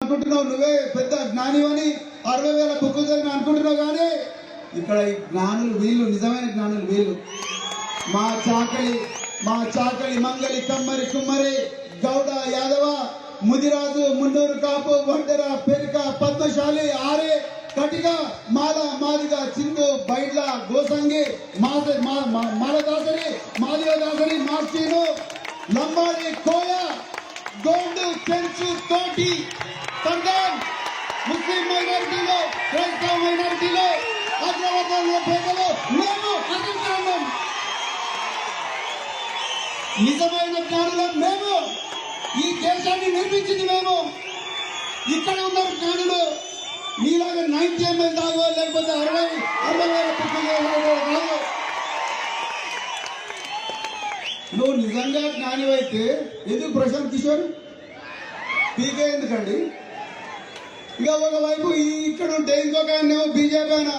అనుకుంటున్నావు, నువ్వే పెద్ద జ్ఞానివని 60,000 బుక్కులు చదివి అనుకుంటున్నావు. కానీ ఇక్కడ ఈ జ్ఞానులు వీళ్ళు, నిజమైన జ్ఞానులు వీళ్ళు. మా చాకలి మంగలి కమ్మరి కుమ్మరి గౌడ యాదవ ముదిరాజు మున్నూరు కాపు వంటర పెరిక పద్మశాలి ఆరే కటిక మాల మాదిగ చిందు బైడ్ల గోసంగి మాలదాసరి మాదివదాసరి మార్చీను లంబాడి కోయ గోండు చెంచు తోటి సంఘం ముస్లిం మైనారిటీలో క్రైస్తవ మైనారిటీలో అగ్రవర్గాల పేదలు మేము అధికారం. నిజమైన జ్ఞానులం మేము. ఈ దేశాన్ని నిర్మించింది మేము. ఇక్కడ ఉన్న జ్ఞానులు మీలాగా 90 ఎంఎల్ దాగో లేకపోతే 60,000 పుస్తకాలు. నువ్వు నిజంగా జ్ఞానివైతే ఎందుకు ప్రశాంత్ కిషోర్ పీకే ఎందుకండి? ఇక ఒకవైపు ఇక్కడ ఉంటే ఇంకొక ఆయన బీజేపీ ఆయన